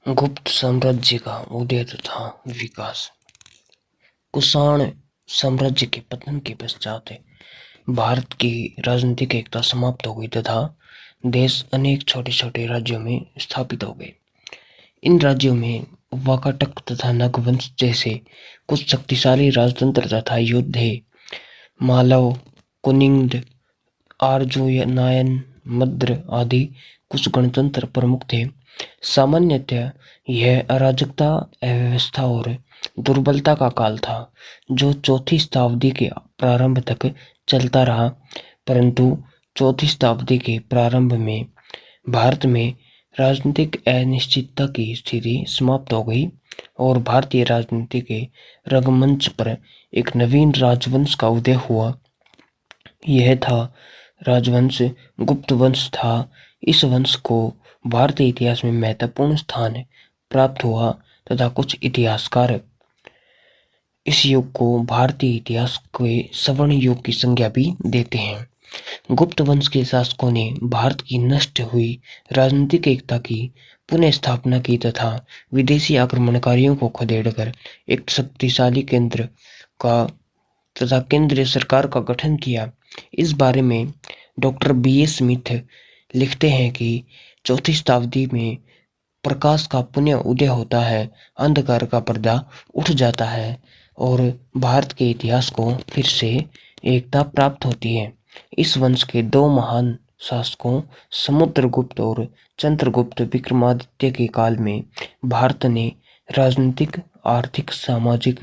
गुप्त साम्राज्य का उदय तथा विकास। कुषाण साम्राज्य के पतन के पश्चात भारत की राजनीतिक एकता समाप्त हो गई तथा देश अनेक छोटे छोटे राज्यों में स्थापित हो गए। इन राज्यों में वाकाटक तथा नागवंश जैसे कुछ शक्तिशाली राजतंत्र तथा योद्धे, मालव, कुनिंद, आर्जुनायन, मद्र आदि कुछ गणतंत्र प्रमुख थे। सामान्यतः यह अराजकता, अव्यवस्था और दुर्बलता का काल था, जो चौथी शताब्दी के प्रारंभ तक चलता रहा। परंतु चौथी शताब्दी के प्रारंभ में भारत में राजनीतिक अनिश्चितता की स्थिति समाप्त हो गई और भारतीय राजनीति के रंगमंच पर एक नवीन राजवंश का उदय हुआ। यह था राजवंश गुप्त वंश था। इस वंश को भारतीय इतिहास में महत्वपूर्ण स्थान प्राप्त हुआ तथा कुछ इतिहासकार इस युग को भारतीय इतिहास के स्वर्ण युग की संज्ञा भी देते हैं। गुप्त वंश के शासकों ने भारत की नष्ट हुई राजनीतिक एकता की पुनः स्थापना की तथा विदेशी आक्रमणकारियों को खदेड़कर एक शक्तिशाली केंद्र का तथा केंद्रीय सरकार का गठन किया। इस बारे में डॉक्टर बी.ए. स्मिथ लिखते हैं कि चौथी शताब्दी में प्रकाश का पुनः उदय होता है, अंधकार का पर्दा उठ जाता है और भारत के इतिहास को फिर से एकता प्राप्त होती है। इस वंश के दो महान शासकों समुद्रगुप्त और चंद्रगुप्त विक्रमादित्य के काल में भारत ने राजनीतिक, आर्थिक, सामाजिक,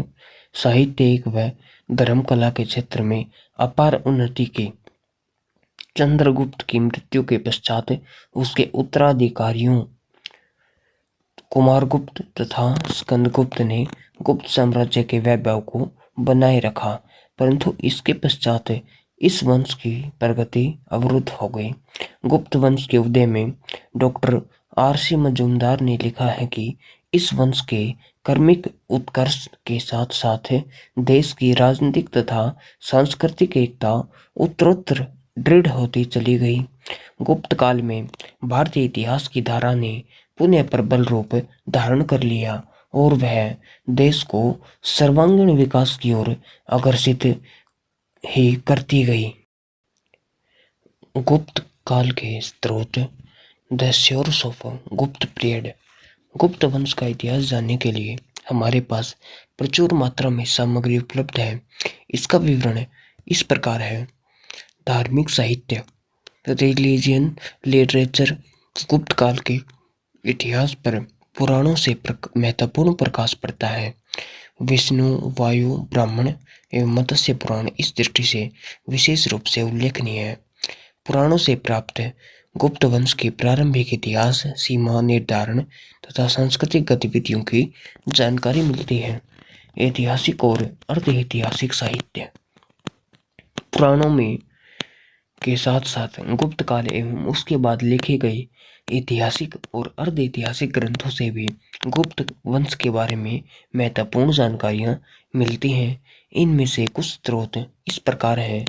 साहित्यिक व धर्म कला के क्षेत्र में अपार उन्नति की। चंद्रगुप्त की मृत्यु के पश्चात उसके उत्तराधिकारियों कुमारगुप्त तथा स्कंदगुप्त ने गुप्त साम्राज्य के वैभव को बनाए रखा, परंतु इसके पश्चात इस वंश की प्रगति अवरुद्ध हो गई। गुप्त वंश के उदय में डॉक्टर आर.सी. मजूमदार ने लिखा है कि इस वंश के कर्मिक उत्कर्ष के साथ साथ देश की राजनीतिक तथा सांस्कृतिक एकता उत्तरोत्तर दृढ़ होती चली गई। गुप्त काल में भारतीय इतिहास की धारा ने पुनः प्रबल रूप धारण कर लिया और वह देश को सर्वांगीण विकास की ओर अग्रसित ही करती गई। गुप्त काल के स्रोत। द सोर्स ऑफ गुप्त पीरियड। गुप्त वंश का इतिहास जानने के लिए हमारे पास प्रचुर मात्रा में सामग्री उपलब्ध है। इसका विवरण इस प्रकार है। धार्मिक साहित्य, रिलीजियन लिटरेचर। गुप्त काल के इतिहास पर पुराणों से महत्वपूर्ण प्रकाश पड़ता है। विष्णु, वायु, ब्राह्मण एवं मत्स्य पुराण इस दृष्टि से विशेष रूप से उल्लेखनीय है। पुराणों से प्राप्त गुप्त वंश के प्रारंभिक इतिहास, सीमा निर्धारण तथा सांस्कृतिक गतिविधियों की जानकारी मिलती है। ऐतिहासिक और अर्ध ऐतिहासिक साहित्य। पुराणों में के साथ साथ गुप्त काल एवं उसके बाद लिखे गए ऐतिहासिक और अर्ध ऐतिहासिक ग्रंथों से भी गुप्त वंश के बारे में महत्वपूर्ण जानकारियां मिलती हैं। इनमें से कुछ स्रोत इस प्रकार है।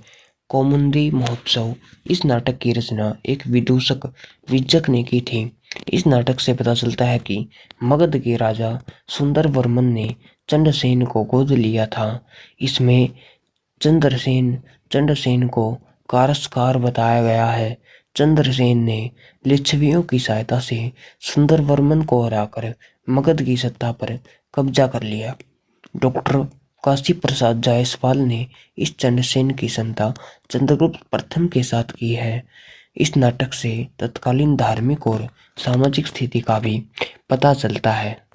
कौमुदी महोत्सव। इस नाटक की रचना एक विदूषक विजक ने की थी। इस नाटक से पता चलता है कि मगध के राजा सुंदरवर्मन ने चंद्रसेन को गोद लिया था। इसमें चंद्रसेन को कारस्कार बताया गया है। चंद्रसेन ने लिच्छवियों की सहायता से सुंदरवर्मन को हराकर मगध की सत्ता पर कब्जा कर लिया। डॉक्टर काशी प्रसाद जायसवाल ने इस चंद्रसेन की संता चंद्रगुप्त प्रथम के साथ की है। इस नाटक से तत्कालीन धार्मिक और सामाजिक स्थिति का भी पता चलता है।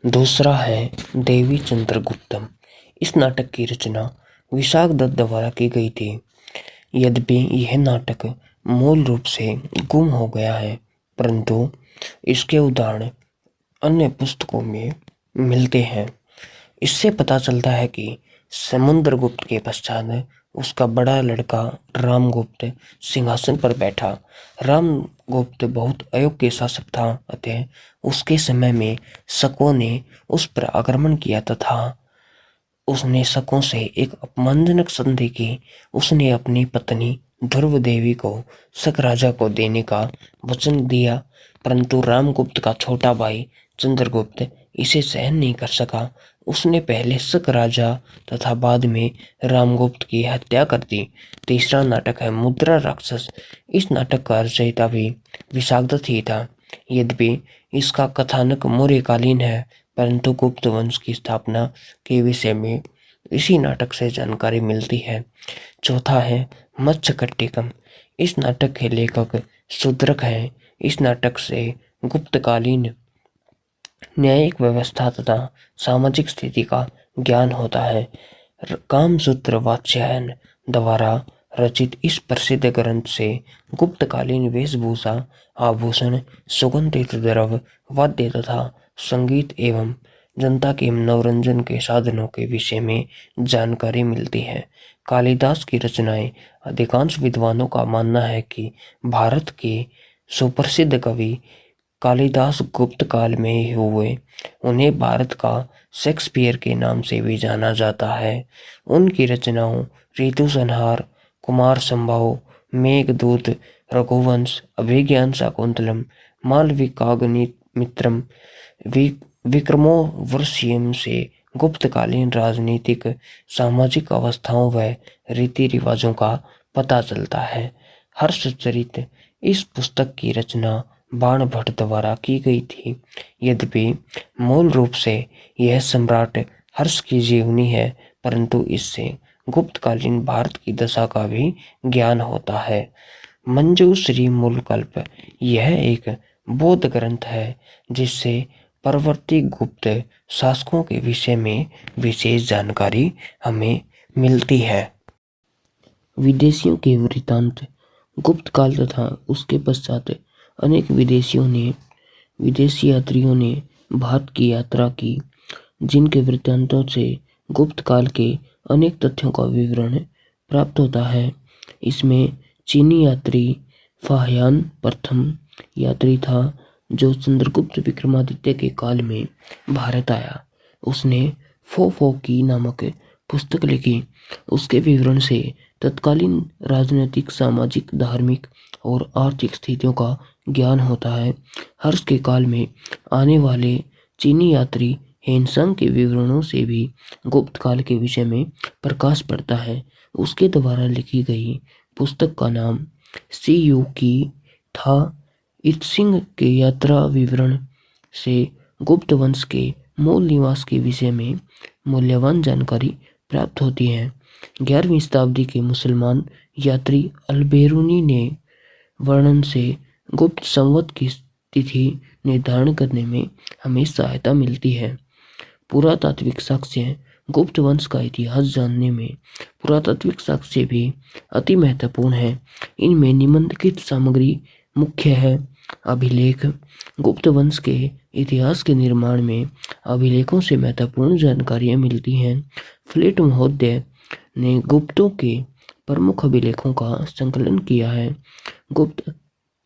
दूसरा है देवी चंद्रगुप्तम। इस नाटक की रचना विशाख दत्त द्वारा की गई थी। यद्यपि यह नाटक मूल रूप से गुम हो गया है, परंतु इसके उदाहरण अन्य पुस्तकों में मिलते हैं। इससे पता चलता है कि समुद्रगुप्त के पश्चात उसका बड़ा लड़का रामगुप्त सिंहासन पर बैठा। रामगुप्त बहुत अयोग्य शासक था, अतः उसके समय में शकों ने उस पर आक्रमण किया तथा उसने शकों से एक अपमानजनक संधि की। उसने अपनी पत्नी ध्रुव देवी को शक राजा को देने का वचन दिया, परंतु रामगुप्त का छोटा भाई चंद्रगुप्त इसे सहन नहीं कर सका। उसने पहले शक राजा तथा बाद में रामगुप्त की हत्या कर दी। तीसरा नाटक है मुद्रा राक्षस। इस नाटक का रचयिता भी विशाखदत्त ही था। यद्यपि इसका कथानक मौर्यकालीन है, परंतु गुप्त वंश की स्थापना के विषय में इसी नाटक से जानकारी मिलती है। चौथा है मत्स्यकट्टिकम। इस नाटक के लेखक शूद्रक हैं। इस नाटक से गुप्तकालीन न्यायिक व्यवस्था तथा सामाजिक स्थिति का ज्ञान होता है। कामसूत्र वात्स्यायन द्वारा रचित इस प्रसिद्ध ग्रंथ से गुप्तकालीन वेशभूषा, आभूषण, सुगंधित द्रव्य, वाद्य तथा संगीत एवं जनता के मनोरंजन के साधनों के विषय में जानकारी मिलती है। कालिदास की रचनाएं। अधिकांश विद्वानों का मानना है कि भारत के सुप्रसिद्ध कवि कालिदास गुप्त काल में ही हुए। उन्हें भारत का शेक्सपियर के नाम से भी जाना जाता है। उनकी रचनाओं ऋतु संहार, कुमार संभव, मेघदूत, रघुवंश, अभिज्ञान शाकुंतलम, मालविकाग्निमित्रम, विक्रमोर्वशीयम से गुप्तकालीन राजनीतिक सामाजिक अवस्थाओं व रीति रिवाजों का पता चलता है। हर्षचरित। इस पुस्तक की रचना बाणभट्ट द्वारा की गई थी। यद्यपि मूल रूप से यह सम्राट हर्ष की जीवनी है, परंतु इससे गुप्तकालीन भारत की दशा का भी ज्ञान होता है। मंजूश्री मूलकल्प। यह एक बौद्ध ग्रंथ है जिससे परवर्ती गुप्त शासकों के विषय में विशेष जानकारी हमें मिलती है। विदेशियों के वृत्तांत। गुप्त काल तथा उसके पश्चात अनेक विदेशी यात्रियों ने भारत की यात्रा की, जिनके वृत्तांतों से गुप्त काल के अनेक तथ्यों का विवरण प्राप्त होता है। इसमें चीनी यात्री फाहियान प्रथम यात्री था, जो चंद्रगुप्त विक्रमादित्य के काल में भारत आया। उसने फो की नामक पुस्तक लिखी। उसके विवरण से तत्कालीन राजनीतिक, सामाजिक, धार्मिक और आर्थिक स्थितियों का ज्ञान होता है। हर्ष के काल में आने वाले चीनी यात्री हेनसांग के विवरणों से भी गुप्त काल के विषय में प्रकाश पड़ता है। उसके द्वारा लिखी गई पुस्तक का नाम सी यू की था। इत्सिंग के यात्रा विवरण से गुप्त वंश के मूल निवास के विषय में मूल्यवान जानकारी प्राप्त होती है। 11वीं शताब्दी के मुसलमान यात्री अल-बेरूनी ने वर्णन से गुप्त संवत की तिथि निर्धारण करने में हमें सहायता मिलती है। पुरातात्विक साक्ष्य। गुप्त वंश का इतिहास जानने में पुरातात्विक साक्ष्य भी अति महत्वपूर्ण है। इनमें निम्नलिखित सामग्री मुख्य है। अभिलेख। गुप्त वंश के इतिहास के निर्माण में अभिलेखों से महत्वपूर्ण जानकारियां मिलती हैं। फ्लेट महोदय ने गुप्तों के प्रमुख अभिलेखों का संकलन किया है। गुप्त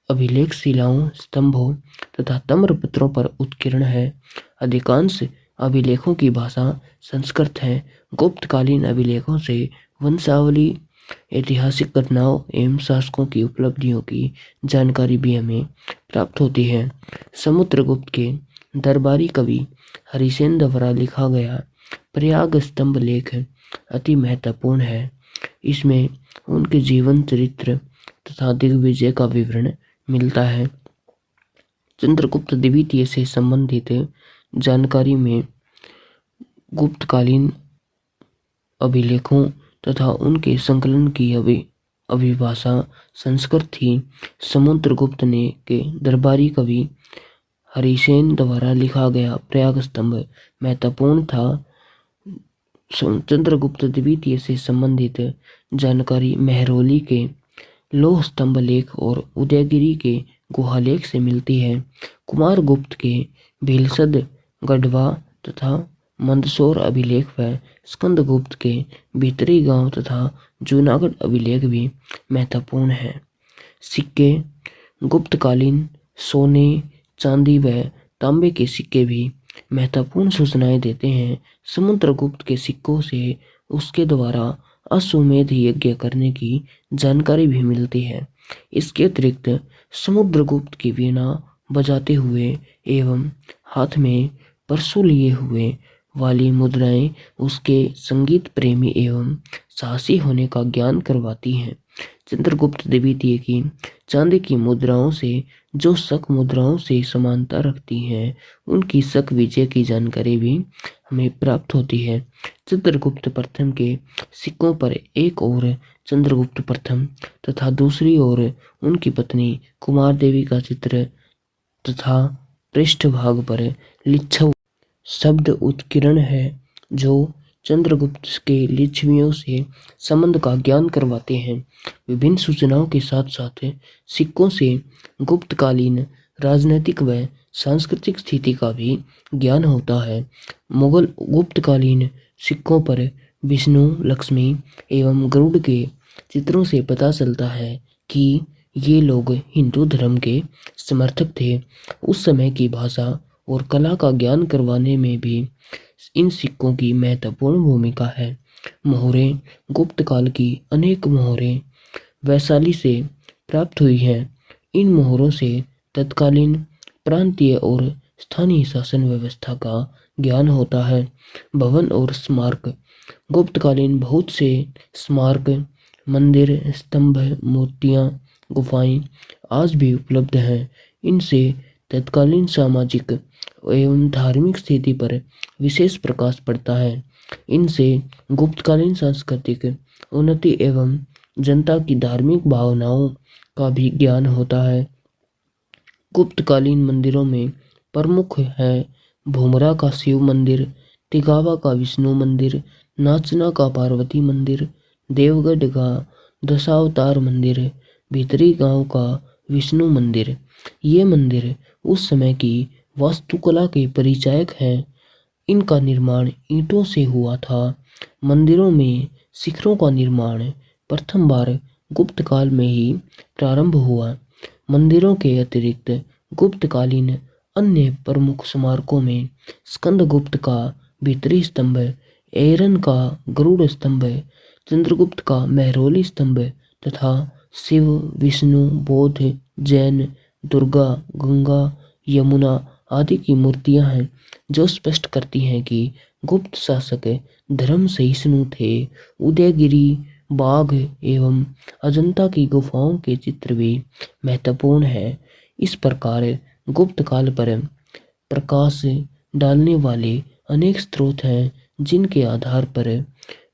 अभिलेख शिलाओं, स्तंभों तथा ताम्रपत्रों पर उत्कीर्ण है। अधिकांश अभिलेखों की भाषा संस्कृत है। गुप्तकालीन अभिलेखों से वंशावली, ऐतिहासिक घटनाओं एवं शासकों की उपलब्धियों की जानकारी भी हमें प्राप्त होती है। समुद्रगुप्त के दरबारी कवि हरिसेन द्वारा लिखा गया प्रयाग स्तंभ लेख अति महत्वपूर्ण है। इसमें उनके जीवन चरित्र तथा दिग्विजय का विवरण मिलता है। चंद्रगुप्त द्वितीय से संबंधित जानकारी में गुप्तकालीन अभिलेखों तथा उनके संकलन की अभिभाषा संस्कृत थी। समुद्रगुप्त ने के दरबारी कवि हरिसेन द्वारा लिखा गया प्रयाग स्तंभ महत्वपूर्ण था। चंद्रगुप्त द्वितीय से संबंधित जानकारी मेहरौली के लोह स्तंभ लेख और उदयगिरी के गुहालेख से मिलती है। कुमार गुप्त के भीलसद, गढ़वा तथा मंदसौर अभिलेख व स्कंदगुप्त के भीतरी गांव तथा जूनागढ़ अभिलेख भी महत्वपूर्ण हैं। सिक्के। गुप्तकालीन सोने, चांदी व तांबे के सिक्के भी महत्वपूर्ण सूचनाएं देते हैं। समुद्रगुप्त के सिक्कों से उसके द्वारा अश्वमेध यज्ञ करने की जानकारी भी मिलती है। इसके अतिरिक्त समुद्रगुप्त की वीणा बजाते हुए एवं हाथ में परशु लिए हुए वाली मुद्राएं उसके संगीत प्रेमी एवं साहसी होने का ज्ञान करवाती हैं। चंद्रगुप्त द्वितीय की चांदी की मुद्राओं से जो शक मुद्राओं से समानता रखती हैं, उनकी शक विजय की जानकारी भी हमें प्राप्त होती है। चंद्रगुप्त प्रथम के सिक्कों पर एक ओर चंद्रगुप्त प्रथम तथा दूसरी ओर उनकी पत्नी कुमार देवी का चित्र तथा पृष्ठभाग पर लिच्छव शब्द उत्कीर्ण है, जो चंद्रगुप्त के लिच्छवियों से संबंध का ज्ञान करवाते हैं। विभिन्न सूचनाओं के साथ साथ सिक्कों से गुप्तकालीन राजनीतिक व सांस्कृतिक स्थिति का भी ज्ञान होता है। मुगल गुप्तकालीन सिक्कों पर विष्णु, लक्ष्मी एवं गरुड़ के चित्रों से पता चलता है कि ये लोग हिंदू धर्म के समर्थक थे। उस समय की भाषा और कला का ज्ञान करवाने में भी इन सिक्कों की महत्वपूर्ण भूमिका है। मोहरें गुप्त काल की अनेक मोहरें वैशाली से प्राप्त हुई हैं। इन मोहरों से तत्कालीन प्रांतीय और स्थानीय शासन व्यवस्था का ज्ञान होता है। भवन और स्मारक गुप्तकालीन बहुत से स्मारक, मंदिर, स्तंभ, मूर्तियां, गुफाएं आज भी उपलब्ध हैं। इनसे तत्कालीन सामाजिक एवं धार्मिक स्थिति पर विशेष प्रकाश पड़ता है। इनसे गुप्तकालीन सांस्कृतिक उन्नति एवं जनता की धार्मिक भावनाओं का भी ज्ञान होता है। गुप्तकालीन मंदिरों में प्रमुख है भूमरा का शिव मंदिर, तिगावा का विष्णु मंदिर, नाचना का पार्वती मंदिर, देवगढ़ का दशावतार मंदिर, भीतरी गांव का विष्णु मंदिर। ये मंदिर उस समय की वास्तुकला के परिचायक हैं। इनका निर्माण ईंटों से हुआ था। मंदिरों में शिखरों का निर्माण प्रथम बार गुप्त काल में ही प्रारंभ हुआ। मंदिरों के अतिरिक्त गुप्तकालीन अन्य प्रमुख स्मारकों में स्कंदगुप्त का भीतरी स्तंभ, एरन का गरुड़ स्तंभ, चंद्रगुप्त का महरौली स्तंभ तथा शिव, विष्णु, बौद्ध, जैन, दुर्गा, गंगा, यमुना आदि की मूर्तियां हैं, जो स्पष्ट करती हैं कि गुप्त शासक धर्म सहिष्णु थे। उदयगिरी बाघ एवं अजंता की गुफाओं के चित्र भी महत्वपूर्ण है। इस प्रकार गुप्त काल पर प्रकाश डालने वाले अनेक स्रोत हैं, जिनके आधार पर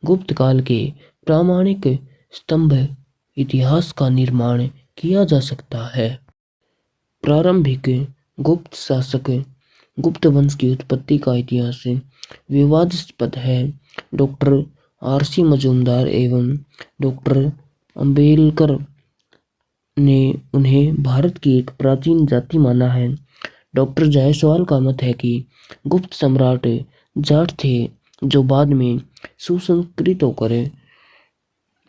गुप्त काल के प्रामाणिक स्तंभ इतिहास का निर्माण किया जा सकता है। प्रारंभिक गुप्त शासक गुप्त वंश की उत्पत्ति का इतिहास विवादास्पद है। Doctor RC. मजूमदार एवं डॉक्टर अम्बेडकर ने उन्हें भारत की एक प्राचीन जाति माना है। डॉक्टर जायसवाल का मत है कि गुप्त सम्राट जाट थे, जो बाद में सुसंस्कृत होकर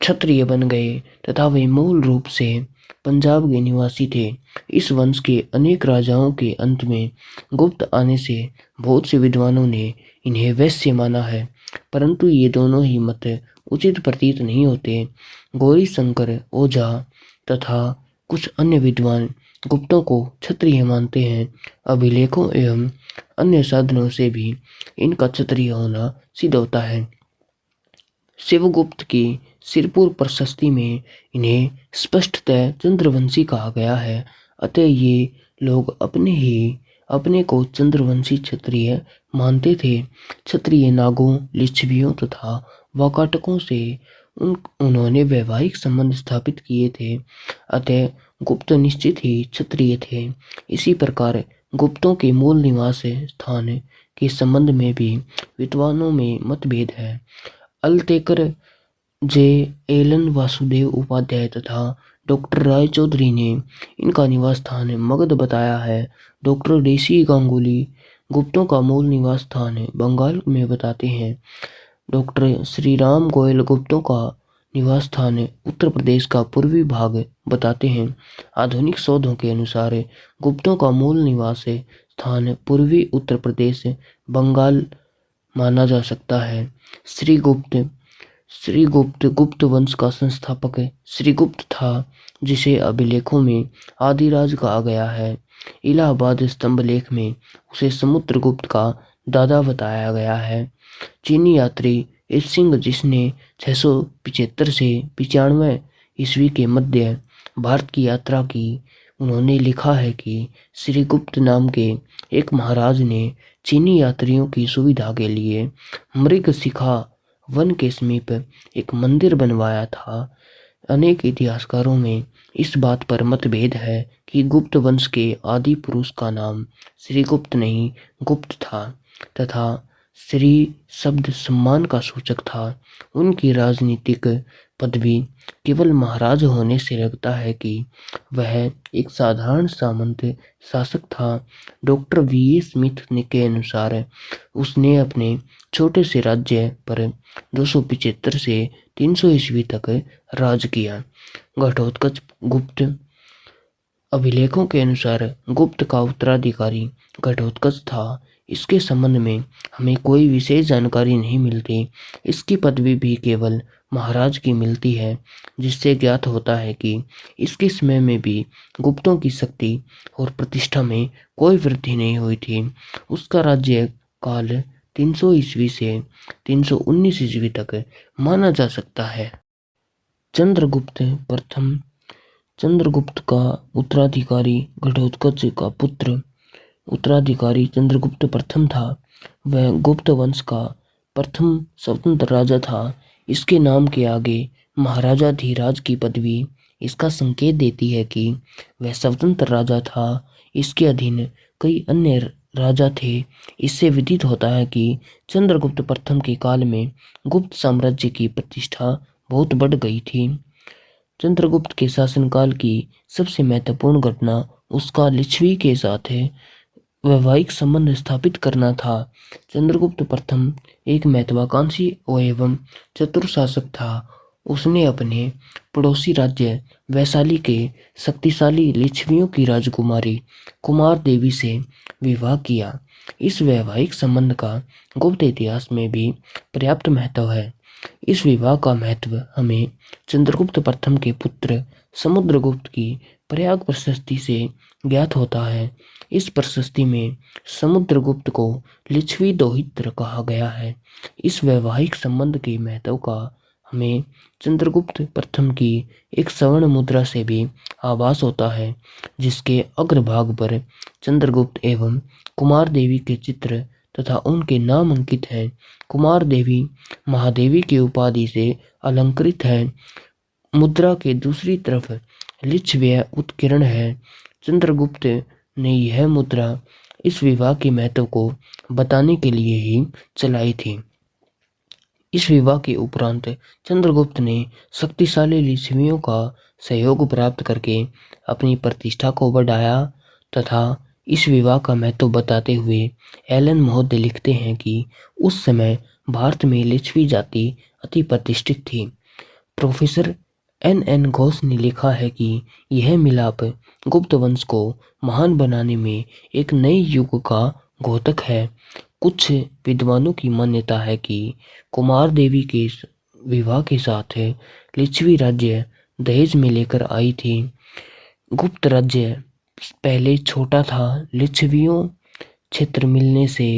क्षत्रिय बन गए तथा वे मूल रूप से पंजाब के निवासी थे। इस वंश के अनेक राजाओं के अंत में गुप्त आने से बहुत से विद्वानों ने इन्हें वैश्य माना है, परंतु ये दोनों ही मत उचित प्रतीत नहीं होते। गौरी शंकर ओझा तथा कुछ अन्य विद्वान गुप्तों को क्षत्रिय मानते हैं। अभिलेखों एवं अन्य साधनों से भी इनका क्षत्रिय होना सिद्ध होता है। शिवगुप्त की सिरपुर प्रशस्ति में इन्हें स्पष्टतः चंद्रवंशी कहा गया है। अतः ये लोग अपने को चंद्रवंशी क्षत्रिय मानते थे। क्षत्रिय नागों, लिच्छवियों तथा वाकाटकों से उन्होंने वैवाहिक संबंध स्थापित किए थे। अतः गुप्त निश्चित ही क्षत्रिय थे। इसी प्रकार गुप्तों के मूल निवास स्थान के संबंध में भी विद्वानों में मतभेद है। अल्तेकर, जे. एलन वासुदेव उपाध्याय तथा डॉक्टर राय चौधरी ने इनका निवास स्थान मगध बताया है। Doctor DC. गांगुली गुप्तों का मूल निवास स्थान बंगाल में बताते हैं। डॉक्टर श्रीराम गोयल गुप्तों का निवास स्थान उत्तर प्रदेश का पूर्वी भाग बताते हैं। आधुनिक शोधों के अनुसार गुप्तों का मूल निवास स्थान पूर्वी उत्तर प्रदेश बंगाल माना जा सकता है। श्रीगुप्त श्रीगुप्त गुप्त वंश का संस्थापक श्रीगुप्त था, जिसे अभिलेखों में आदिराज कहा गया है। इलाहाबाद स्तंभ लेख में उसे समुद्रगुप्त का दादा बताया गया है। चीनी यात्री इरसिंग, जिसने 675 से 95 ईस्वी के मध्य भारत की यात्रा की, उन्होंने लिखा है कि श्रीगुप्त नाम के एक महाराज ने चीनी यात्रियों की सुविधा के लिए मृगशिखा वन के समीप एक मंदिर बनवाया था। अनेक इतिहासकारों में इस बात पर मतभेद है कि गुप्त वंश के आदि पुरुष का नाम श्रीगुप्त नहीं गुप्त था, तथा श्री शब्द सम्मान का सूचक था। उनकी राजनीतिक पदवी केवल महाराज होने से लगता है कि वह एक साधारण सामंत शासक था। डॉक्टर वी ए स्मिथ के अनुसार उसने अपने छोटे से राज्य पर 275 से 300 ईस्वी तक राज किया। घटोत्कच गुप्त अभिलेखों के अनुसार गुप्त का उत्तराधिकारी घटोत्कच था। इसके संबंध में हमें कोई विशेष जानकारी नहीं मिलती। इसकी पदवी भी केवल महाराज की मिलती है, जिससे ज्ञात होता है कि इसके समय में भी गुप्तों की शक्ति और प्रतिष्ठा में कोई वृद्धि नहीं हुई थी। उसका राज्य काल 300 ईस्वी से 319 ईस्वी तक माना जा सकता है। चंद्रगुप्त प्रथम चंद्रगुप्त का उत्तराधिकारी घटोत्कच का पुत्र उत्तराधिकारी चंद्रगुप्त प्रथम था। वह गुप्त वंश का प्रथम स्वतंत्र राजा था। इसके नाम के आगे महाराजा धीराज की पदवी इसका संकेत देती है कि वह स्वतंत्र राजा था। इसके अधीन कई अन्य राजा थे। इससे विदित होता है कि चंद्रगुप्त प्रथम के काल में गुप्त साम्राज्य की प्रतिष्ठा बहुत बढ़ गई थी। चंद्रगुप्त के शासनकाल की सबसे महत्वपूर्ण घटना उसका लिच्छवी के साथ वैवाहिक संबंध स्थापित करना था। चंद्रगुप्त प्रथम एक महत्वाकांक्षी एवं चतुर शासक था। उसने अपने पड़ोसी राज्य वैशाली के शक्तिशाली लिच्छवियों की राजकुमारी कुमार देवी से विवाह किया। इस वैवाहिक संबंध का गुप्त इतिहास में भी पर्याप्त महत्व है। इस विवाह का महत्व हमें चंद्रगुप्त प्रथम के पुत्र समुद्रगुप्त की प्रयाग प्रशस्ति से ज्ञात होता है। इस प्रशस्ति में समुद्रगुप्त को लिच्छवी दोहित्र कहा गया है। इस वैवाहिक संबंध के महत्व का हमें चंद्रगुप्त प्रथम की एक स्वर्ण मुद्रा से भी आभास होता है, जिसके अग्रभाग पर चंद्रगुप्त एवं कुमार देवी के चित्र तथा उनके नाम अंकित हैं। कुमार देवी महादेवी की उपाधि से अलंकृत है। मुद्रा के दूसरी तरफ लिच्छवी उत्कीर्ण है। चंद्रगुप्त ने यह मुद्रा इस विवाह के महत्व को बताने के लिए ही चलाई थी। इस विवाह के उपरांत चंद्रगुप्त ने शक्तिशाली लिच्छवियों का सहयोग प्राप्त करके अपनी प्रतिष्ठा को बढ़ाया तथा इस विवाह का महत्व बताते हुए एलन महोदय लिखते हैं कि उस समय भारत में लिच्छवी जाति अति प्रतिष्ठित थी। प्रोफेसर एन घोष ने लिखा है कि यह मिलाप गुप्त वंश को महान बनाने में एक नए युग का घोतक है। कुछ विद्वानों की मान्यता है कि कुमार देवी के विवाह के साथ लिच्छवी राज्य दहेज में लेकर आई थी। गुप्त राज्य पहले छोटा था, लिच्छवियों क्षेत्र मिलने से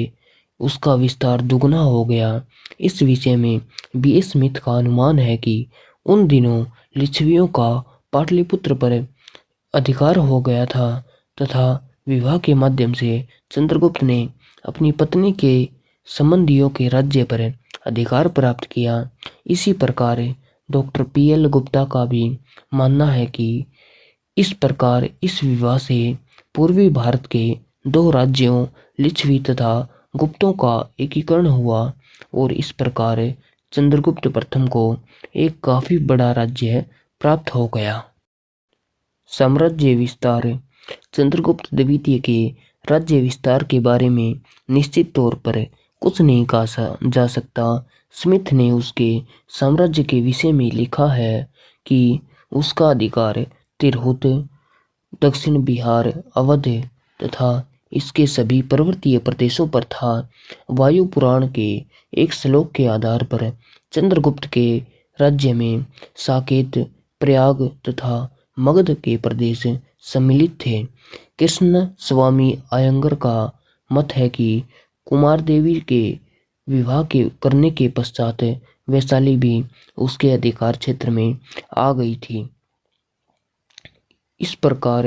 उसका विस्तार दुगना हो गया। इस विषय में बी एस स्मिथ का अनुमान है कि उन दिनों लिच्छवियों का पाटलिपुत्र पर अधिकार हो गया था तथा विवाह के माध्यम से चंद्रगुप्त ने अपनी पत्नी के संबंधियों के राज्य पर अधिकार प्राप्त किया। इसी प्रकार डॉक्टर पी.एल. गुप्ता का भी मानना है कि इस प्रकार इस विवाह से पूर्वी भारत के दो राज्यों लिच्छवी तथा गुप्तों का एकीकरण हुआ और इस प्रकार चंद्रगुप्त प्रथम को एक काफी बड़ा राज्य प्राप्त हो गया। साम्राज्य विस्तार। चंद्रगुप्त द्वितीय के राज्य विस्तार के बारे में निश्चित तौर पर कुछ नहीं कहा जा सकता। स्मिथ ने उसके साम्राज्य के विषय में लिखा है कि उसका अधिकार तिरहुत, दक्षिण बिहार, अवध तथा इसके सभी पर्वतीय प्रदेशों पर था। वायु पुराण के एक श्लोक के आधार पर चंद्रगुप्त के राज्य में साकेत, प्रयाग तथा मगध के प्रदेश सम्मिलित थे। कृष्ण स्वामी अयंगर का मत है कि कुमार देवी के विवाह के करने के पश्चात वैशाली भी उसके अधिकार क्षेत्र में आ गई थी। इस प्रकार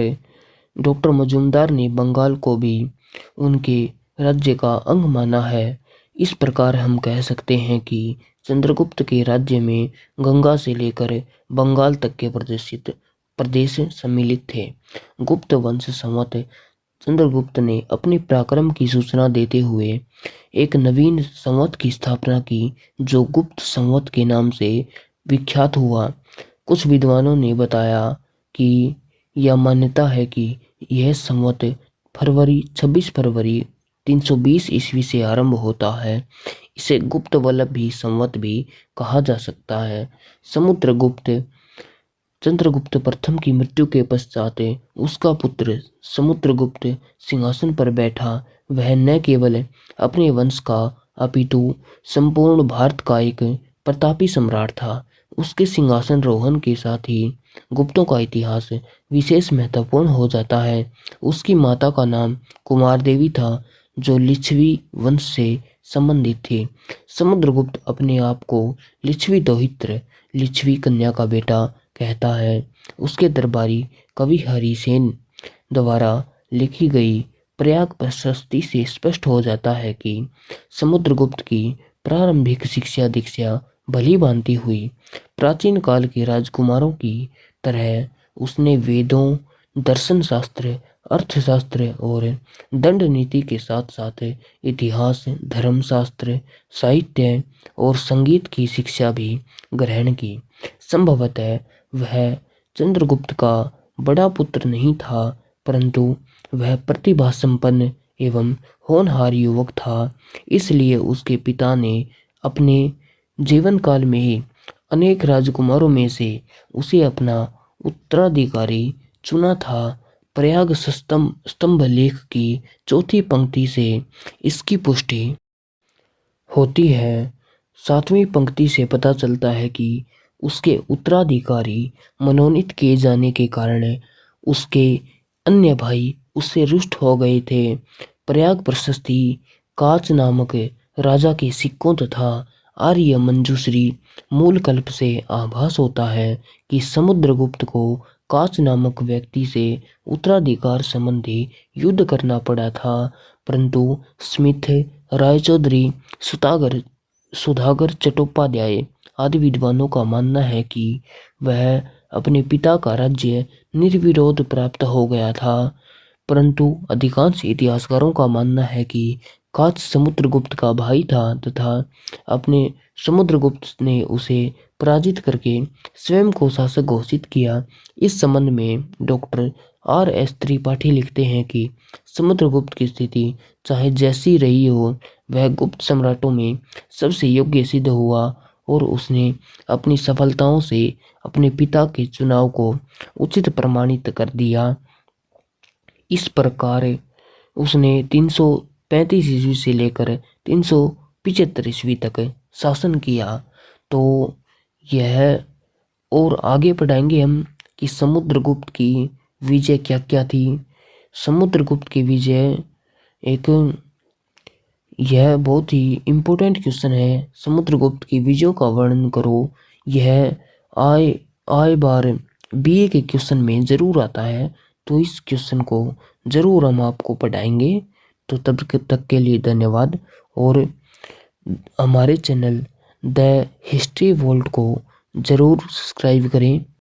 डॉक्टर मजूमदार ने बंगाल को भी उनके राज्य का अंग माना है। इस प्रकार हम कह सकते हैं कि चंद्रगुप्त के राज्य में गंगा से लेकर बंगाल तक के प्रदेश सम्मिलित थे। गुप्त वंश संवत चंद्रगुप्त ने अपने पराक्रम की सूचना देते हुए एक नवीन संवत की स्थापना की, जो गुप्त संवत के नाम से विख्यात हुआ। कुछ विद्वानों ने बताया कि यह मान्यता है कि यह संवत 26 फरवरी 320 ईस्वी से आरंभ होता है। इसे गुप्त वल्लभ भी संवत भी कहा जा सकता है। चंद्रगुप्त प्रथम की मृत्यु के पश्चात उसका पुत्र समुद्रगुप्त सिंहासन पर बैठा। वह न केवल अपने वंश का अपितु संपूर्ण भारत का एक प्रतापी सम्राट था। उसके सिंहासन रोहन के साथ ही गुप्तों का इतिहास विशेष महत्वपूर्ण हो जाता है। उसकी माता का नाम कुमार देवी था, जो लिच्छवी वंश से संबंधित थी। समुद्रगुप्त अपने आप को लिच्छवी दौहित्र, लिच्छवी कन्या का बेटा कहता है। उसके दरबारी कवि हरिसेन द्वारा लिखी गई प्रयाग प्रशस्ति से स्पष्ट हो जाता है कि समुद्रगुप्त की प्रारंभिक शिक्षा दीक्षा भली भांति हुई। प्राचीन काल के राजकुमारों की तरह उसने वेदों, दर्शन शास्त्र, अर्थशास्त्र और दंड नीति के साथ साथ इतिहास, धर्मशास्त्र, साहित्य और संगीत की शिक्षा भी ग्रहण की। संभवतः वह चंद्रगुप्त का बड़ा पुत्र नहीं था, परंतु वह प्रतिभा संपन्न एवं होनहार युवक था। इसलिए उसके पिता ने अपने जीवन काल में ही अनेक राजकुमारों में से उसे अपना उत्तराधिकारी चुना था। प्रयाग स्तंभ लेख की चौथी पंक्ति से इसकी पुष्टि होती है। 7वीं पंक्ति से पता चलता है कि उसके उत्तराधिकारी मनोनीत किए जाने के कारण उसके अन्य भाई उससे रुष्ट हो गए थे। प्रयाग प्रशस्ति काच नामक राजा के सिक्कों तथा आर्य मंजूश्री मूल कल्प से आभास होता है कि समुद्रगुप्त को काच नामक व्यक्ति से उत्तराधिकार संबंधी युद्ध करना पड़ा था, परंतु स्मिथ, रायचौधरी, सुधागर चट्टोपाध्याय आदि विद्वानों का मानना है कि वह अपने पिता का राज्य निर्विरोध प्राप्त हो गया था। परंतु अधिकांश इतिहासकारों का मानना है कि काच समुद्रगुप्त का भाई था तथा अपने समुद्रगुप्त ने उसे पराजित करके स्वयं को शासक घोषित किया। इस संबंध में डॉक्टर R.S. त्रिपाठी लिखते हैं कि समुद्रगुप्त की स्थिति चाहे जैसी रही हो, वह गुप्त सम्राटों में सबसे योग्य सिद्ध हुआ और उसने अपनी सफलताओं से अपने पिता के चुनाव को उचित प्रमाणित कर दिया। इस प्रकार उसने 335 ईस्वी से लेकर 375 ईस्वी तक शासन किया। तो यह और आगे पढ़ाएंगे हम कि समुद्रगुप्त की विजय क्या क्या थी। समुद्रगुप्त की विजय यह बहुत ही इम्पोर्टेंट क्वेश्चन है। समुद्रगुप्त की विजयों का वर्णन करो। यह आए बार बीए के क्वेश्चन में जरूर आता है, तो इस क्वेश्चन को जरूर हम आपको पढ़ाएंगे। तो तब तक के लिए धन्यवाद और हमारे चैनल द हिस्ट्री वॉल्ट को जरूर सब्सक्राइब करें।